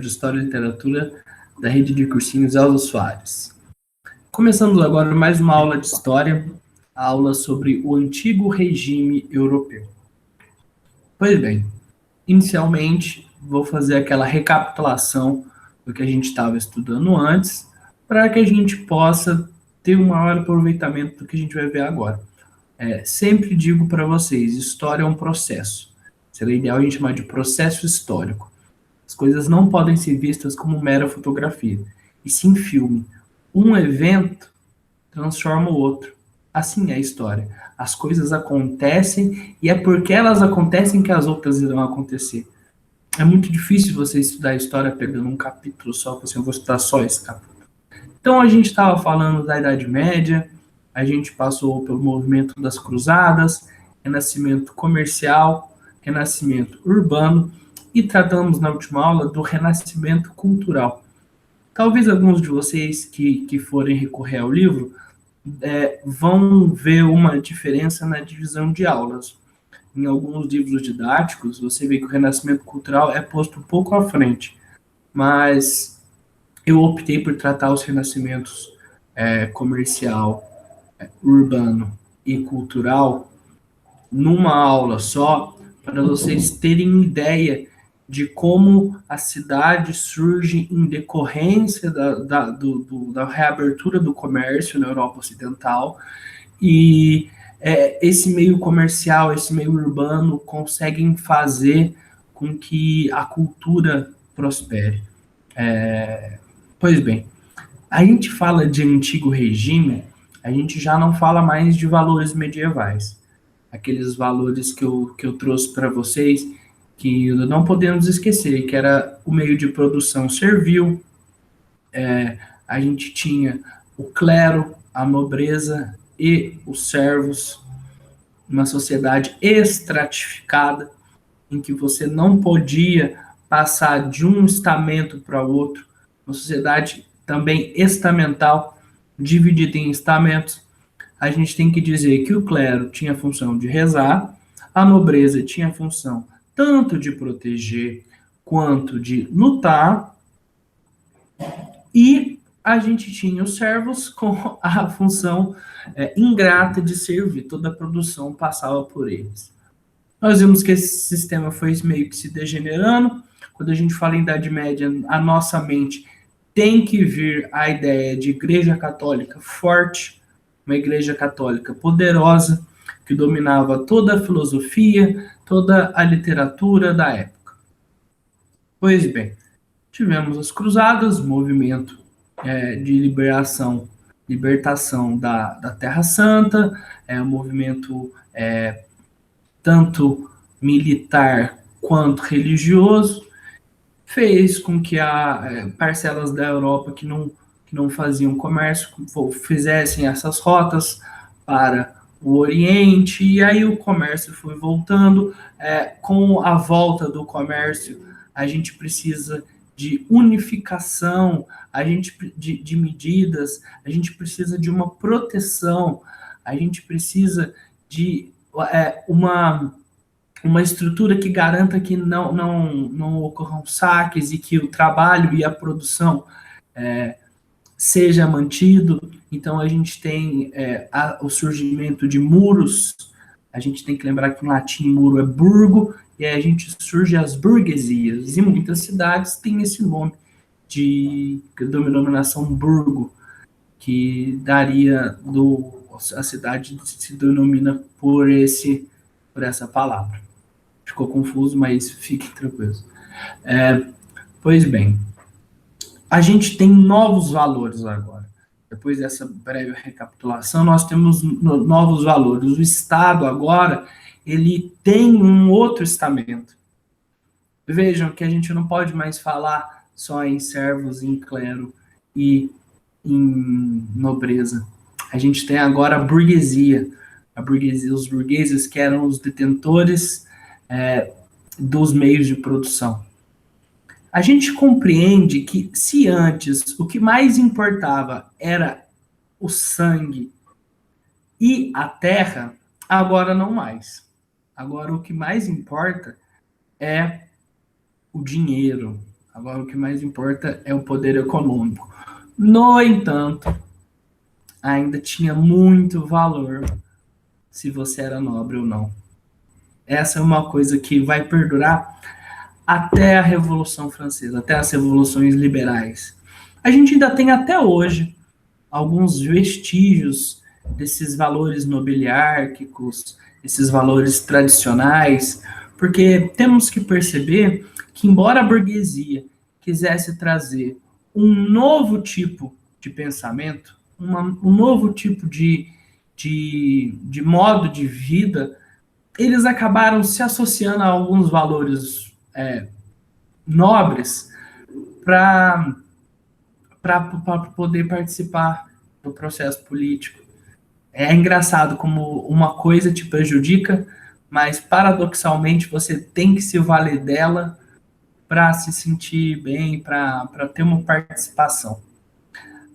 de História e Literatura da rede de cursinhos Elza Soares. Começamos agora mais uma aula de História, a aula sobre o antigo regime europeu. Pois bem, inicialmente vou fazer aquela recapitulação do que a gente estava estudando antes, para que a gente possa ter um maior aproveitamento do que a gente vai ver agora. Sempre digo para vocês, história é um processo. Seria ideal a gente chamar de processo histórico. As coisas não podem ser vistas como mera fotografia, e sim filme. Um evento transforma o outro. Assim é a história. As coisas acontecem e é porque elas acontecem que as outras irão acontecer. É muito difícil você estudar a história pegando um capítulo só, assim, eu vou estudar só esse capítulo. Então a gente estava falando da Idade Média, a gente passou pelo movimento das Cruzadas, renascimento comercial, renascimento urbano, e tratamos na última aula do renascimento cultural. Talvez alguns de vocês que forem recorrer ao livro vão ver uma diferença na divisão de aulas. Em alguns livros didáticos, você vê que o renascimento cultural é posto um pouco à frente, mas eu optei por tratar os renascimentos comercial, urbano e cultural numa aula só, para vocês terem ideia de como a cidade surge em decorrência da reabertura do comércio na Europa Ocidental, e esse meio comercial, esse meio urbano conseguem fazer com que a cultura prospere. Pois bem, a gente fala de antigo regime, a gente já não fala mais de valores medievais. Aqueles valores que eu trouxe para vocês, que não podemos esquecer, que era o meio de produção servil, a gente tinha o clero, a nobreza e os servos, uma sociedade estratificada, em que você não podia passar de um estamento para outro, uma sociedade também estamental, dividida em estamentos. A gente tem que dizer que o clero tinha a função de rezar, a nobreza tinha a função tanto de proteger quanto de lutar, e a gente tinha os servos com a função ingrata de servir, toda a produção passava por eles. Nós vimos que esse sistema foi meio que se degenerando. Quando a gente fala em Idade Média, a nossa mente tem que vir a ideia de igreja católica forte, uma igreja católica poderosa, que dominava toda a filosofia, toda a literatura da época. Pois bem, tivemos as cruzadas, movimento de libertação da Terra Santa, um movimento tanto militar quanto religioso, fez com que parcelas da Europa que não faziam comércio fizessem essas rotas para o Oriente, e aí o comércio foi voltando. Com a volta do comércio, a gente precisa de unificação, de medidas, a gente precisa de uma proteção, a gente precisa de uma estrutura que garanta que não ocorram saques e que o trabalho e a produção seja mantido. Então a gente tem o surgimento de muros. A gente tem que lembrar que em latim muro é burgo, e aí a gente surge as burguesias, e muitas cidades têm esse nome de denominação burgo, que daria a cidade se denomina por essa palavra. Ficou confuso, mas fiquem tranquilos. Pois bem, a gente tem novos valores agora. Depois dessa breve recapitulação, nós temos novos valores. O Estado agora, ele tem um outro estamento. Vejam que a gente não pode mais falar só em servos, em clero e em nobreza. A gente tem agora a burguesia, os burgueses que eram os detentores dos meios de produção. A gente compreende que se antes o que mais importava era o sangue e a terra, agora não mais. Agora o que mais importa é o dinheiro, Agora, o que mais importa é o poder econômico. No entanto, ainda tinha muito valor se você era nobre ou não. Essa é uma coisa que vai perdurar até a Revolução Francesa, até as revoluções liberais. A gente ainda tem até hoje alguns vestígios desses valores nobiliárquicos, esses valores tradicionais, porque temos que perceber que, embora a burguesia quisesse trazer um novo tipo de pensamento, um novo tipo de modo de vida, eles acabaram se associando a alguns valores nobres para poder participar do processo político. É engraçado como uma coisa te prejudica, mas paradoxalmente você tem que se valer dela para se sentir bem, para ter uma participação.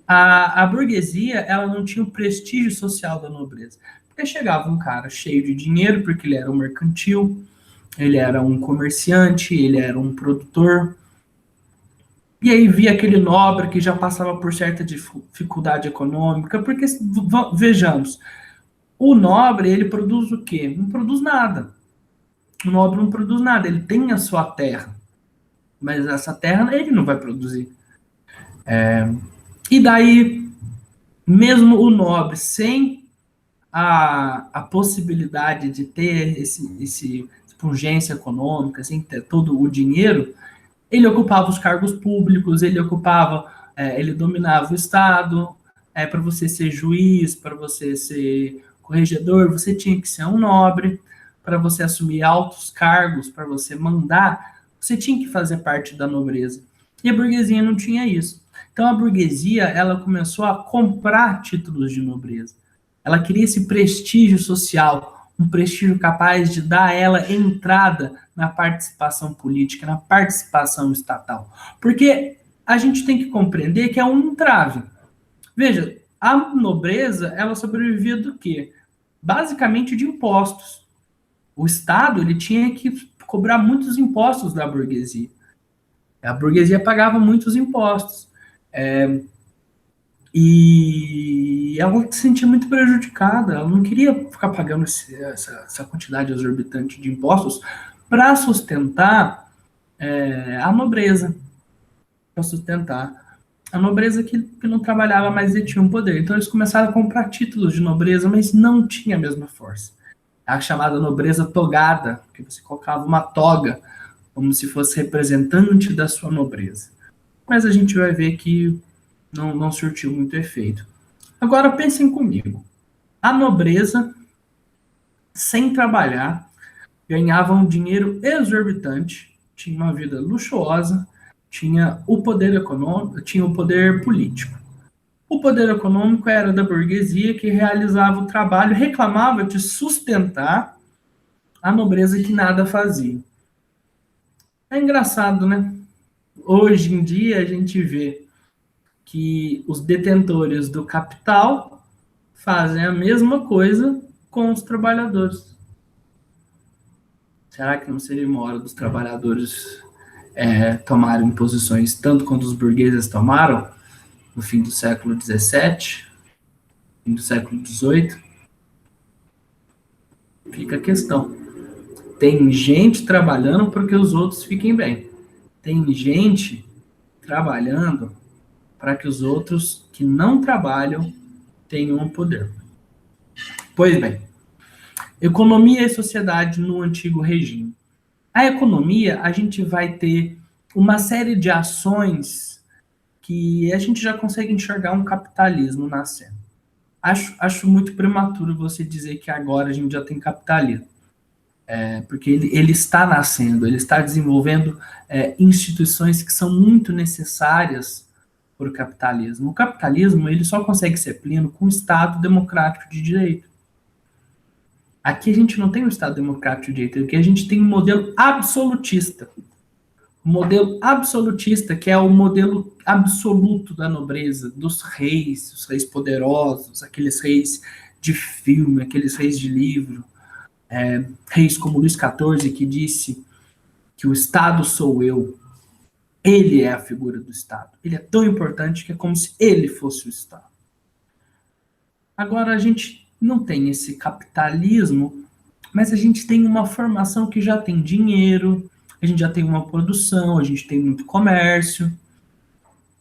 A burguesia, ela não tinha o prestígio social da nobreza. Porque chegava um cara cheio de dinheiro, porque ele era um mercantil, ele era um comerciante, ele era um produtor. E aí via aquele nobre que já passava por certa dificuldade econômica, porque vejamos, o nobre, ele produz o quê? Não produz nada. O nobre não produz nada, ele tem a sua terra, mas essa terra ele não vai produzir. E daí, mesmo o nobre, sem a possibilidade de ter esse pungência econômica, sem ter todo o dinheiro, ele ocupava os cargos públicos, ele dominava o Estado. Para você ser juiz, para você ser corregedor, você tinha que ser um nobre. Para você assumir altos cargos, para você mandar, você tinha que fazer parte da nobreza. E a burguesia não tinha isso. Então a burguesia, ela começou a comprar títulos de nobreza. Ela queria esse prestígio social, um prestígio capaz de dar a ela entrada na participação política, na participação estatal. Porque a gente tem que compreender que é um entrave. Veja, a nobreza, ela sobrevivia do quê? Basicamente de impostos. O Estado, ele tinha que cobrar muitos impostos da burguesia. A burguesia pagava muitos impostos. E ela se sentia muito prejudicada. Ela não queria ficar pagando essa quantidade exorbitante de impostos para sustentar a nobreza. Para sustentar a nobreza que não trabalhava mais e tinha um poder. Então eles começaram a comprar títulos de nobreza, mas não tinha a mesma força. A chamada nobreza togada, que você colocava uma toga, como se fosse representante da sua nobreza. Mas a gente vai ver que não surtiu muito efeito. Agora pensem comigo. A nobreza, sem trabalhar, ganhava um dinheiro exorbitante, tinha uma vida luxuosa, tinha o poder econômico, tinha o poder político. O poder econômico era da burguesia que realizava o trabalho, reclamava de sustentar a nobreza que nada fazia. É engraçado, né? Hoje em dia a gente vê que os detentores do capital fazem a mesma coisa com os trabalhadores. Será que não seria uma hora dos trabalhadores tomarem posições tanto quanto os burgueses tomaram no fim do século XVII, fim do século XVIII? Fica a questão. Tem gente trabalhando para que os outros fiquem bem. Tem gente trabalhando para que os outros que não trabalham tenham o poder. Pois bem, economia e sociedade no antigo regime. A economia, a gente vai ter uma série de ações que a gente já consegue enxergar um capitalismo nascendo. Acho muito prematuro você dizer que agora a gente já tem capitalismo. Porque ele está nascendo, ele está desenvolvendo instituições que são muito necessárias para o capitalismo. O capitalismo ele só consegue ser pleno com o Estado democrático de direito. Aqui a gente não tem um Estado democrático de direito, aqui a gente tem um modelo absolutista. O modelo absolutista, que é o modelo absoluto da nobreza, dos reis, os reis poderosos, aqueles reis de filme, aqueles reis de livro, reis como Luís XIV, que disse que o Estado sou eu. Ele é a figura do Estado. Ele é tão importante que é como se ele fosse o Estado. Agora, a gente não tem esse capitalismo, mas a gente tem uma formação que já tem dinheiro, a gente já tem uma produção, a gente tem muito comércio.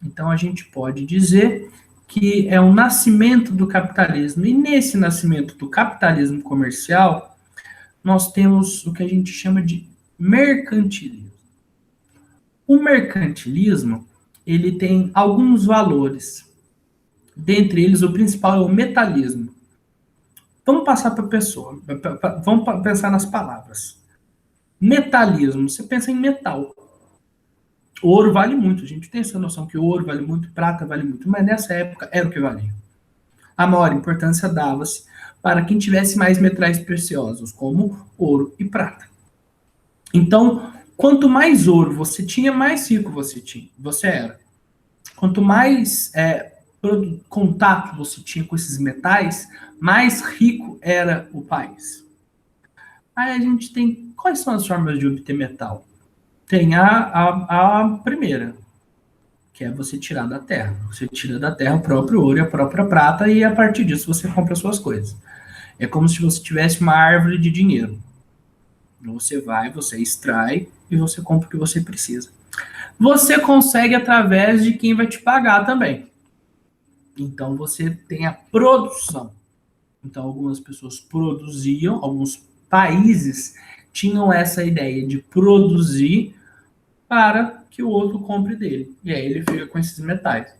Então, a gente pode dizer que é o nascimento do capitalismo. E nesse nascimento do capitalismo comercial, nós temos o que a gente chama de mercantilismo. O mercantilismo, ele tem alguns valores. Dentre eles, o principal é o metalismo. Vamos passar para a pessoa. Vamos pensar nas palavras. Metalismo, você pensa em metal. O ouro vale muito, a gente tem essa noção que o ouro vale muito, prata vale muito, mas nessa época era o que valia. A maior importância dava-se para quem tivesse mais metais preciosos, como ouro e prata. Então, quanto mais ouro você tinha, mais rico você era. Quanto mais contato você tinha com esses metais, mais rico era o país. Aí a gente tem, quais são as formas de obter metal? Tem a primeira, que é você tirar da terra. Você tira da terra o próprio ouro e a própria prata, e a partir disso você compra as suas coisas. É como se você tivesse uma árvore de dinheiro. Você vai, você extrai e você compra o que você precisa. Você consegue através de quem vai te pagar também. Então você tem a produção. Então algumas pessoas produziam, alguns países tinham essa ideia de produzir para que o outro compre dele. E aí ele fica com esses metais.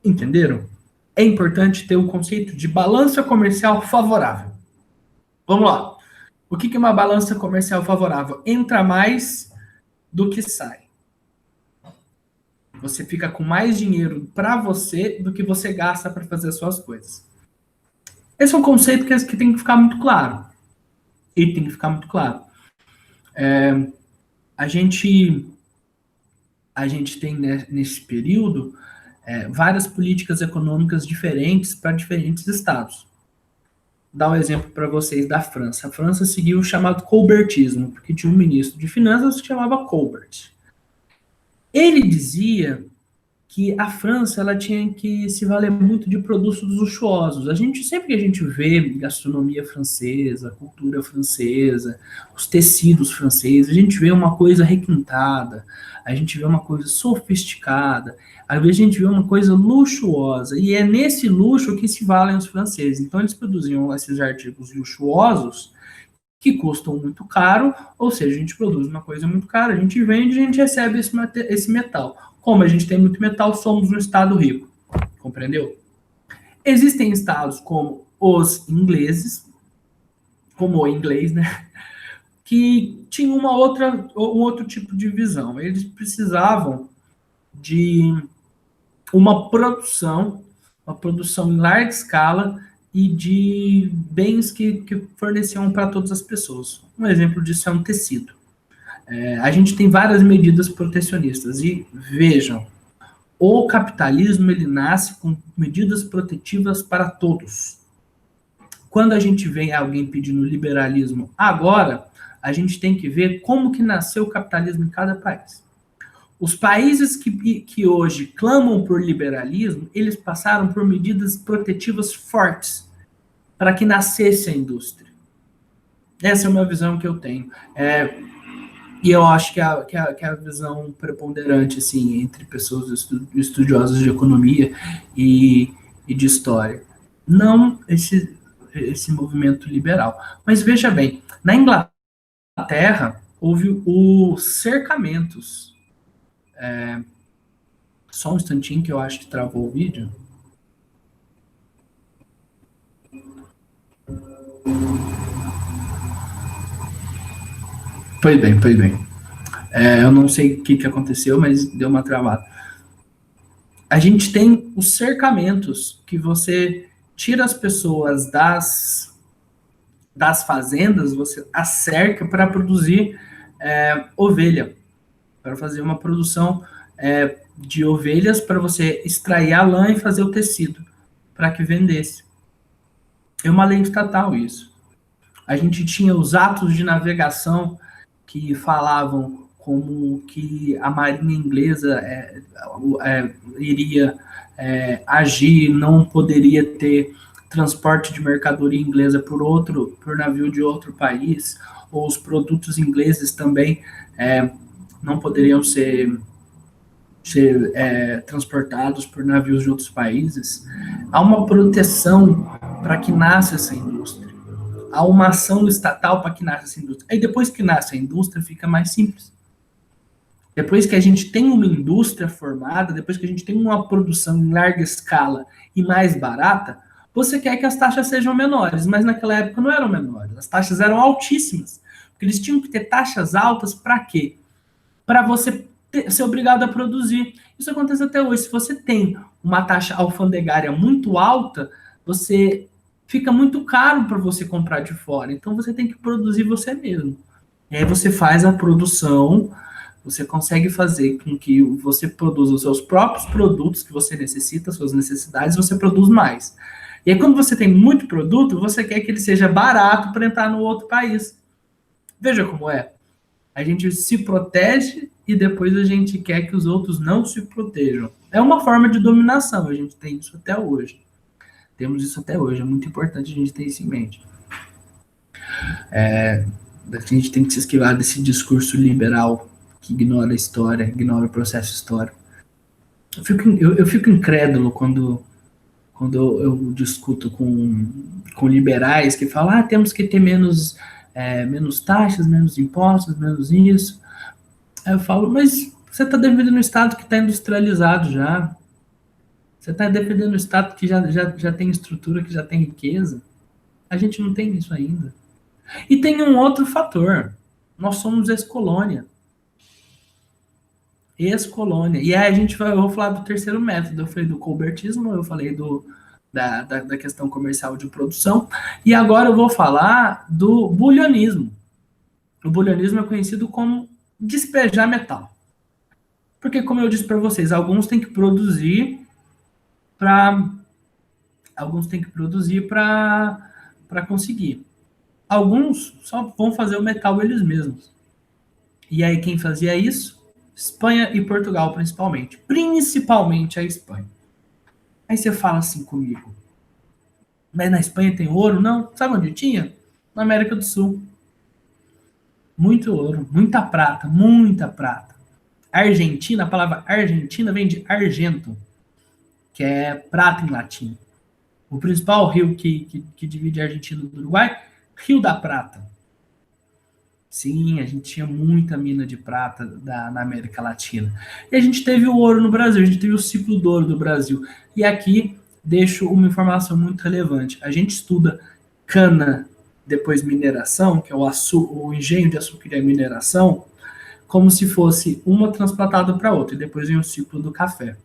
Entenderam? É importante ter o conceito de balança comercial favorável. Vamos lá. O que é uma balança comercial favorável? Entra mais do que sai. Você fica com mais dinheiro para você do que você gasta para fazer as suas coisas. Esse é um conceito que tem que ficar muito claro. E tem que ficar muito claro. A gente tem nesse período várias políticas econômicas diferentes para diferentes estados. Dar um exemplo para vocês da França. A França seguiu o chamado colbertismo, porque tinha um ministro de finanças que se chamava Colbert. Ele dizia que a França ela tinha que se valer muito de produtos luxuosos. Sempre que a gente vê gastronomia francesa, cultura francesa, os tecidos franceses, a gente vê uma coisa requintada, a gente vê uma coisa sofisticada, às vezes a gente vê uma coisa luxuosa, e é nesse luxo que se valem os franceses. Então eles produziam esses artigos luxuosos que custam muito caro, ou seja, a gente produz uma coisa muito cara, a gente vende e a gente recebe esse metal. Como a gente tem muito metal, somos um estado rico. Compreendeu? Existem estados como os ingleses, como o inglês, né? Que tinham um outro tipo de visão. Eles precisavam de uma produção em larga escala e de bens que forneciam para todas as pessoas. Um exemplo disso é um tecido. A gente tem várias medidas protecionistas e vejam, o capitalismo ele nasce com medidas protetivas para todos. Quando a gente vê alguém pedindo liberalismo agora, a gente tem que ver como que nasceu o capitalismo em cada país. Os países que hoje clamam por liberalismo, eles passaram por medidas protetivas fortes para que nascesse a indústria. Essa é uma visão que eu tenho. E eu acho que é a visão preponderante assim, entre pessoas estudiosas de economia e de história. Não esse movimento liberal. Mas veja bem, na Inglaterra houve os cercamentos. Só um instantinho que eu acho que travou o vídeo. Pois bem, pois bem. Eu não sei o que aconteceu, mas deu uma travada. A gente tem os cercamentos, que você tira as pessoas das fazendas, você a cerca para produzir ovelha, para fazer uma produção de ovelhas, para você extrair a lã e fazer o tecido, para que vendesse. É uma lei estatal isso. A gente tinha os atos de navegação que falavam como que a marinha inglesa iria agir, não poderia ter transporte de mercadoria inglesa por navio de outro país, ou os produtos ingleses também não poderiam ser transportados por navios de outros países. Há uma proteção para que nasça essa indústria. Há uma ação estatal para que nasça essa indústria. Aí depois que nasce a indústria, fica mais simples. Depois que a gente tem uma indústria formada, depois que a gente tem uma produção em larga escala e mais barata, você quer que as taxas sejam menores, mas naquela época não eram menores. As taxas eram altíssimas. Porque eles tinham que ter taxas altas para quê? Para você ser obrigado a produzir. Isso acontece até hoje. Se você tem uma taxa alfandegária muito alta, você fica muito caro para você comprar de fora. Então você tem que produzir você mesmo. E aí você faz a produção, você consegue fazer com que você produza os seus próprios produtos que você necessita, suas necessidades, você produz mais. E aí quando você tem muito produto, você quer que ele seja barato para entrar no outro país. Veja como é. A gente se protege e depois a gente quer que os outros não se protejam. É uma forma de dominação, a gente tem isso até hoje. Temos isso até hoje, é muito importante a gente ter isso em mente. A gente tem que se esquivar desse discurso liberal que ignora a história, ignora o processo histórico. Eu fico incrédulo quando eu discuto com liberais que falam temos que ter menos taxas, menos impostos, menos isso. Aí eu falo, mas você está defendendo um Estado que está industrializado já. Você está defendendo um Estado que já tem estrutura, que já tem riqueza. A gente não tem isso ainda. E tem um outro fator. Nós somos ex-colônia. Ex-colônia. E aí eu vou falar do terceiro método. Eu falei do colbertismo, eu falei da questão comercial de produção. E agora eu vou falar do bulionismo. O bulionismo é conhecido como despejar metal. Porque, como eu disse para vocês, alguns têm que produzir para conseguir. Alguns só vão fazer o metal eles mesmos. E aí quem fazia isso? Espanha e Portugal, principalmente. Principalmente a Espanha. Aí você fala assim comigo, mas na Espanha tem ouro? Não. Sabe onde tinha? Na América do Sul. Muito ouro, muita prata, muita prata. Argentina, a palavra Argentina vem de argento, que é prata em latim. O principal rio que divide a Argentina do Uruguai, Rio da Prata. Sim, a gente tinha muita mina de prata na América Latina. E a gente teve o ouro no Brasil, a gente teve o ciclo do ouro do Brasil. E aqui deixo uma informação muito relevante. A gente estuda cana, depois mineração, que é o engenho de açúcar e a mineração, como se fosse uma transplantada para outra, e depois vem o ciclo do café.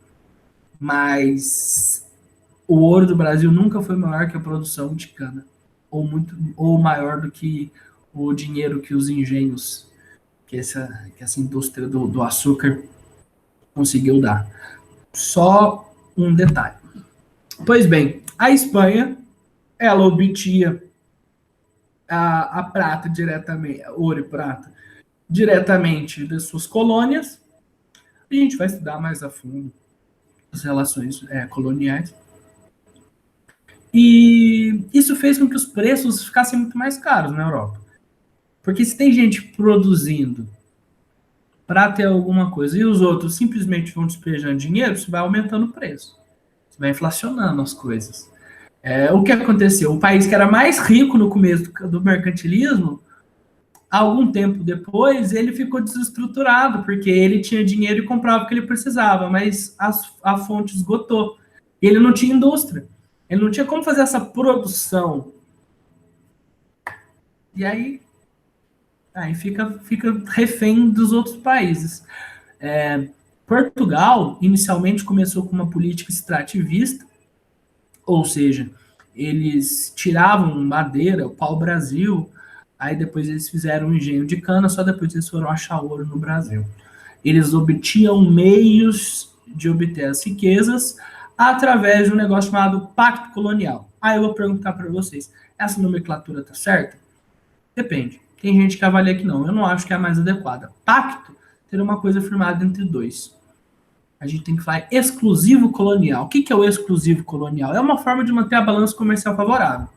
Mas o ouro do Brasil nunca foi maior que a produção de cana, ou maior do que o dinheiro que os engenhos, que essa indústria do açúcar conseguiu dar. Só um detalhe. Pois bem, a Espanha, ela obtinha a prata diretamente, ouro e prata, diretamente das suas colônias. A gente vai estudar mais a fundo as relações coloniais. E isso fez com que os preços ficassem muito mais caros na Europa. Porque se tem gente produzindo para ter alguma coisa e os outros simplesmente vão despejando dinheiro, você vai aumentando o preço. Você vai inflacionando as coisas. O que aconteceu? O país que era mais rico no começo do mercantilismo, algum tempo depois, ele ficou desestruturado, porque ele tinha dinheiro e comprava o que ele precisava, mas a fonte esgotou. Ele não tinha indústria. Ele não tinha como fazer essa produção. E aí fica refém dos outros países. Portugal, inicialmente, começou com uma política extrativista, ou seja, eles tiravam madeira, o pau-brasil, aí depois eles fizeram um engenho de cana, só depois eles foram achar ouro no Brasil. Eles obtinham meios de obter as riquezas através de um negócio chamado pacto colonial. Aí eu vou perguntar para vocês, essa nomenclatura está certa? Depende. Tem gente que avalia que não. Eu não acho que é a mais adequada. Pacto ter uma coisa firmada entre dois. A gente tem que falar exclusivo colonial. O que é o exclusivo colonial? É uma forma de manter a balança comercial favorável.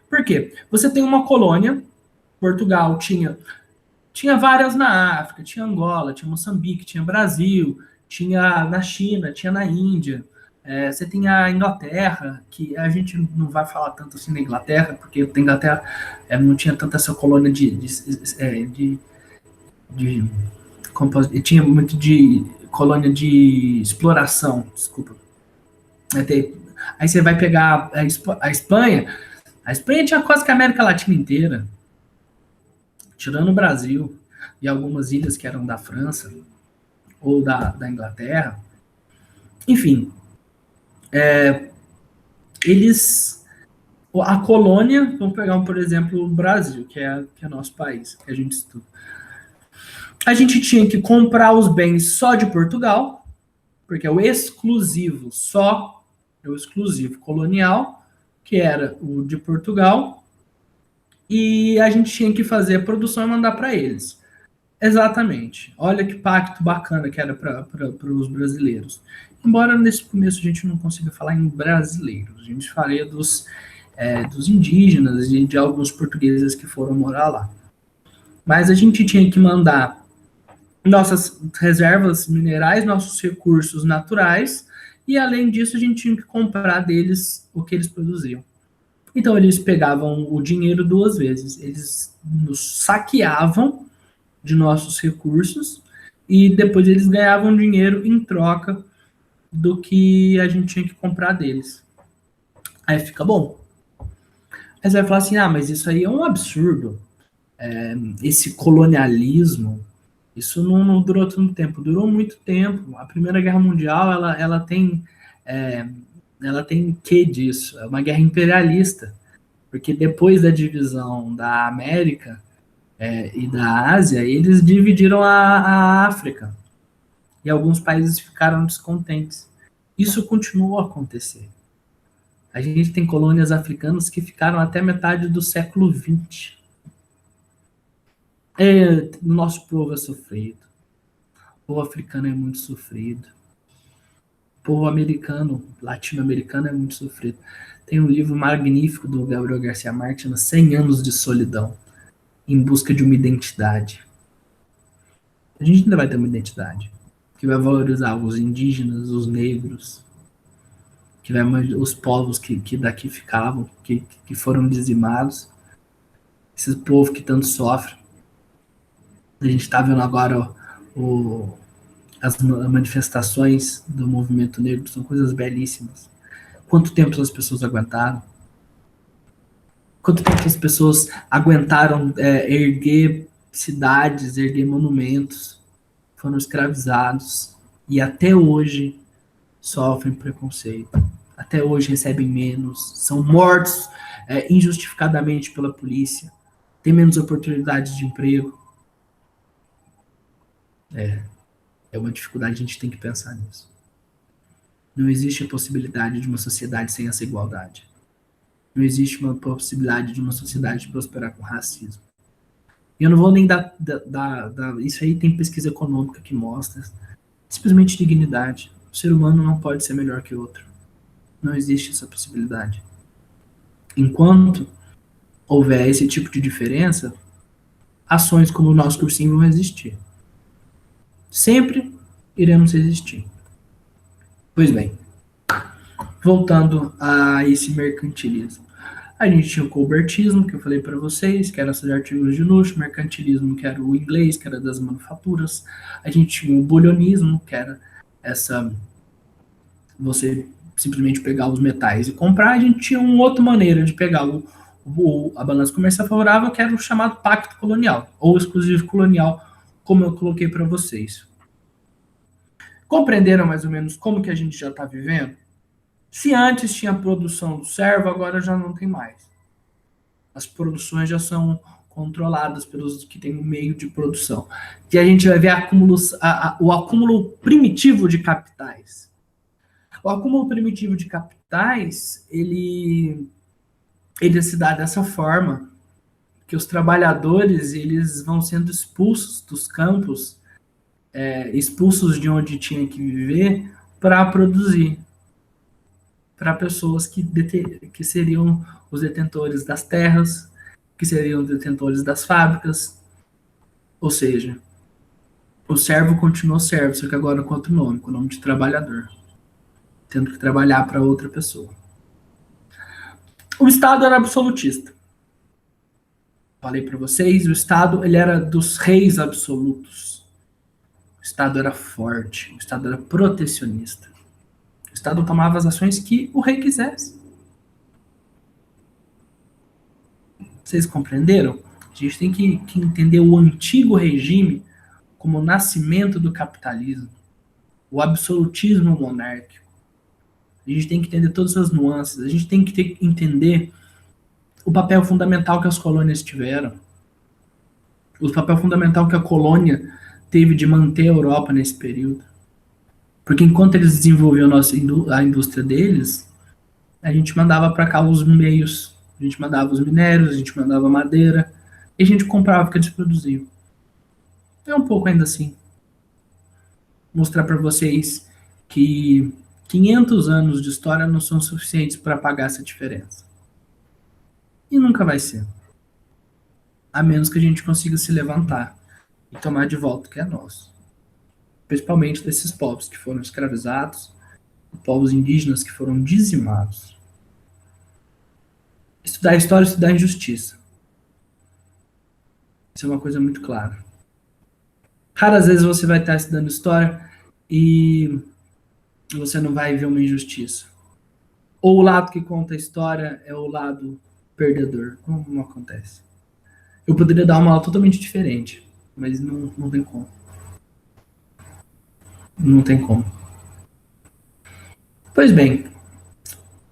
Por quê? Você tem uma colônia, Portugal tinha várias na África, tinha Angola, tinha Moçambique, tinha Brasil, tinha na China, tinha na Índia. Você tem a Inglaterra, que a gente não vai falar tanto assim da Inglaterra, porque a Inglaterra não tinha tanta essa colônia tinha muito de colônia de exploração, desculpa. Aí você vai pegar a Espanha tinha quase que a América Latina inteira, tirando o Brasil e algumas ilhas que eram da França ou da Inglaterra. Enfim, a colônia, vamos pegar, por exemplo, o Brasil, que é nosso país, que a gente estuda. A gente tinha que comprar os bens só de Portugal, porque é o exclusivo colonial, que era o de Portugal, e a gente tinha que fazer a produção e mandar para eles. Exatamente. Olha que pacto bacana que era para os brasileiros. Embora nesse começo a gente não consiga falar em brasileiros, a gente falaria dos indígenas e de alguns portugueses que foram morar lá. Mas a gente tinha que mandar nossas reservas minerais, nossos recursos naturais, e além disso a gente tinha que comprar deles o que eles produziam. Então eles pegavam o dinheiro duas vezes, eles nos saqueavam de nossos recursos e depois eles ganhavam dinheiro em troca do que a gente tinha que comprar deles. Aí fica bom. Aí você vai falar assim, mas isso aí é um absurdo. Esse colonialismo, isso não durou tanto tempo, durou muito tempo. A Primeira Guerra Mundial, ela tem quê disso? É uma guerra imperialista, porque depois da divisão da América e da Ásia, eles dividiram a África, e alguns países ficaram descontentes. Isso continuou a acontecer. A gente tem colônias africanas que ficaram até metade do século XX. Nosso povo é sofrido. O povo africano é muito sofrido. O povo americano, latino-americano é muito sofrido. Tem um livro magnífico do Gabriel Garcia Marques, 100 anos de solidão, em busca de uma identidade. A gente ainda vai ter uma identidade que vai valorizar os indígenas, os negros, que vai os povos que daqui ficavam, que foram dizimados, esse povo que tanto sofre. A gente está vendo agora as manifestações do movimento negro, são coisas belíssimas. Quanto tempo as pessoas aguentaram? Quanto tempo as pessoas aguentaram erguer cidades, erguer monumentos, foram escravizados e até hoje sofrem preconceito, até hoje recebem menos, são mortos injustificadamente pela polícia, têm menos oportunidades de emprego. É uma dificuldade, a gente tem que pensar nisso. Não existe a possibilidade de uma sociedade sem essa igualdade. Não existe uma possibilidade de uma sociedade prosperar com racismo. E eu não vou nem dar isso aí tem pesquisa econômica que mostra. Simplesmente dignidade. O ser humano não pode ser melhor que outro. Não existe essa possibilidade. Enquanto houver esse tipo de diferença, ações como o nosso cursinho vão existir. Sempre iremos existir. Pois bem, voltando a esse mercantilismo. A gente tinha o colbertismo, que eu falei para vocês, que era esses artigos de luxo, mercantilismo, que era o inglês, que era das manufaturas. A gente tinha o bolionismo, que era você simplesmente pegar os metais e comprar. A gente tinha uma outra maneira de pegar a balança comercial favorável, que era o chamado pacto colonial, ou exclusivo colonial, como eu coloquei para vocês. Compreenderam mais ou menos como que a gente já está vivendo? Se antes tinha a produção do servo, agora já não tem mais. As produções já são controladas pelos que têm um meio de produção. E a gente vai ver o acúmulo primitivo de capitais. O acúmulo primitivo de capitais, ele se dá dessa forma, que os trabalhadores eles vão sendo expulsos dos campos, expulsos de onde tinha que viver para produzir, para pessoas que seriam os detentores das terras, que seriam detentores das fábricas, ou seja, o servo continuou servo, só que agora com outro nome, com o nome de trabalhador, tendo que trabalhar para outra pessoa. O Estado era absolutista. Falei para vocês, o Estado ele era dos reis absolutos. O Estado era forte, o Estado era protecionista. O Estado tomava as ações que o rei quisesse. Vocês compreenderam? A gente tem que entender o antigo regime como o nascimento do capitalismo, o absolutismo monárquico. A gente tem que entender todas as nuances, a gente tem que entender o papel fundamental que as colônias tiveram, o papel fundamental que a colônia teve de manter a Europa nesse período. Porque enquanto eles desenvolviam a indústria deles, a gente mandava para cá os meios, a gente mandava os minérios, a gente mandava madeira, e a gente comprava o que eles produziam. É um pouco ainda assim. Mostrar para vocês que 500 anos de história não são suficientes para pagar essa diferença. E nunca vai ser. A menos que a gente consiga se levantar e tomar de volta o que é nosso. Principalmente desses povos que foram escravizados, povos indígenas que foram dizimados. Estudar a história é estudar a injustiça. Isso é uma coisa muito clara. Raras vezes você vai estar estudando história e você não vai ver uma injustiça. Ou o lado que conta a história é o lado perdedor. Não acontece. Eu poderia dar uma aula totalmente diferente, mas não tem como. Não tem como. Pois bem,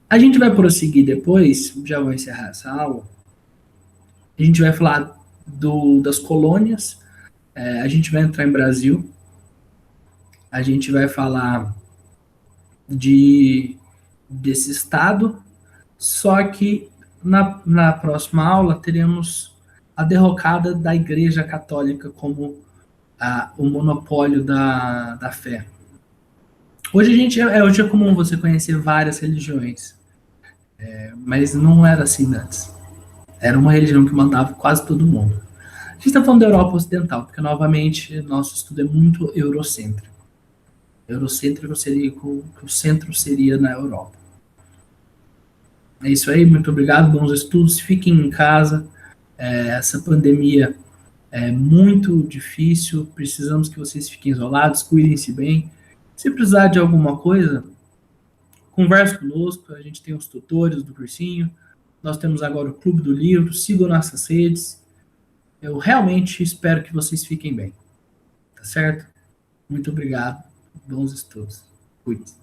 a gente vai prosseguir depois, já vou encerrar essa aula. A gente vai falar das colônias, a gente vai entrar em Brasil, a gente vai falar desse estado, só que na próxima aula teremos a derrocada da Igreja Católica como o monopólio da fé. Hoje é comum você conhecer várias religiões, mas não era assim antes. Era uma religião que mandava quase todo mundo. A gente está falando da Europa Ocidental, porque novamente nosso estudo é muito eurocêntrico. Eurocêntrico seria que o centro seria na Europa. É isso aí, muito obrigado, bons estudos, fiquem em casa. Essa pandemia é muito difícil, precisamos que vocês fiquem isolados, cuidem-se bem. Se precisar de alguma coisa, converse conosco, a gente tem os tutores do cursinho, nós temos agora o Clube do Livro, sigam nossas redes. Eu realmente espero que vocês fiquem bem, tá certo? Muito obrigado, bons estudos. Cuide-se.